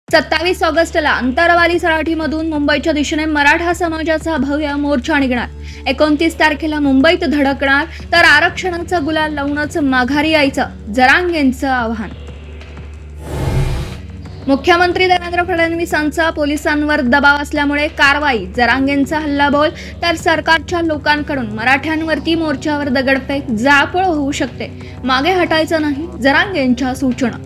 27 ऑगस्टला अंतरवाली सराठीमधून मुंबईच्या दिशेने मराठा समाजाचा भव्य मोर्चा निघणार। 29 तारखेला मुंबईत धडकणार, तर आरक्षणाचा गुलाल लावूनच माघारी यायचं जरांगेंचं आव्हान। मुख्यमंत्री देवेंद्र फडणवीसांचा पोलिसांवर दबाव असल्यामुळे कारवाई, जरांगेंचा हल्लाबोल, तर सरकारच्या लोकांकडून मराठ्यांवरती मोर्चावर दगडफेक, जाळपोळ होऊ शकते, मागे हटायचं नाही, जरांगेंच्या सूचना।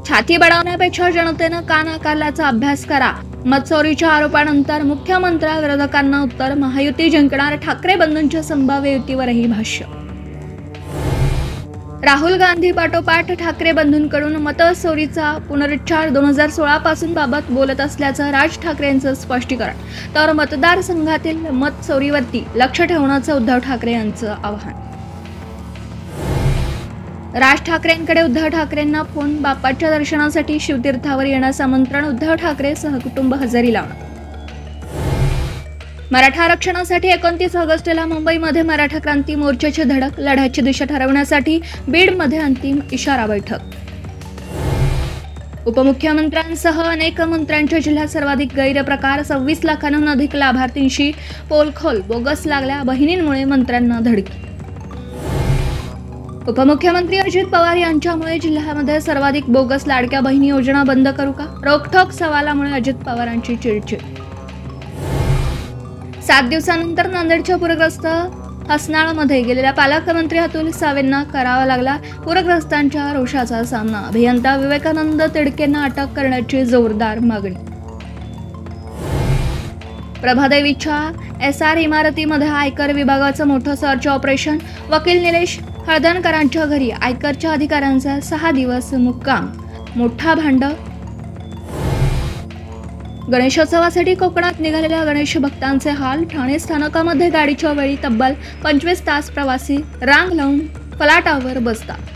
छाती बडवण्यापेक्षा जनतेनं का नाकारल्याचा अभ्यास करा। मतचोरीच्या आरोपानंतर मुख्यमंत्री विरोधकांना उत्तर, महायुती जिंकणार, ठाकरे बंधूंच्या संभाव्य युतीवरही भाष्य। राहुल गांधी पाठोपाठ ठाकरे बंधूंकडून मतचोरीचा पुनरुच्चार 2016 पासून बाबत बोलत असल्याचं राज ठाकरेंचं स्पष्टीकरण, तर मतदारसंघातील मतचोरीवरती लक्ष ठेवण्याचं उद्धव ठाकरे यांचं आवाहन। राज ठाकरेंकडे उद्धव ठाकरेंना फोन, बाप्पाच्या दर्शनासाठी शिवतीर्थावर येण्याचं आमंत्रण, उद्धव ठाकरे सहकुटुंब हजेरी लावणार। मराठा आरक्षणासाठी 29 ऑगस्टला मुंबईमध्ये मराठा क्रांती मोर्चाची धडक, लढ्याची दिशा ठरवण्यासाठी बीडमध्ये अंतिम इशारा बैठक। उपमुख्यमंत्र्यांसह अनेक मंत्र्यांच्या जिल्ह्यात सर्वाधिक गैरप्रकार, 26 लाखांहून अधिक लाभार्थींशी पोलखोल, बोगस लागल्या बहिणींमुळे मंत्र्यांना धडकी। उपमुख्यमंत्री अजित पवार यांच्यामुळे जिल्ह्यामध्ये सर्वाधिक बोगस लाडक्या बहिणी योजना बंद करू का? रोखठोक सवालामुळे अजित पवारांची चिडचिड। 7 दिवसांनंतर नांदेडच्या पूरग्रस्त हसनाळमध्ये गेलेल्या पालकमंत्री अतुल सावेंना करावा लागला पूरग्रस्तांच्या रोषाचा सामना। अभियंता विवेकानंद तिडकेंना अटक करण्याची जोरदार मागणी। प्रभादेवीच्या SR इमारतीमध्ये आयकर विभागाचं मोठं सर्च ऑपरेशन, वकील निलेश हळदणकरांच्या घरी आयकरच्या अधिकाऱ्यांचा 6 दिवस मुक्काम, मोठा भांड। गणेशोत्सवासाठी कोकणात निघालेल्या गणेश भक्तांचे हाल, ठाणे स्थानकामध्ये गाडीच्या वेळी तब्बल 25 तास प्रवासी रांग लावून फलाटावर बसतात।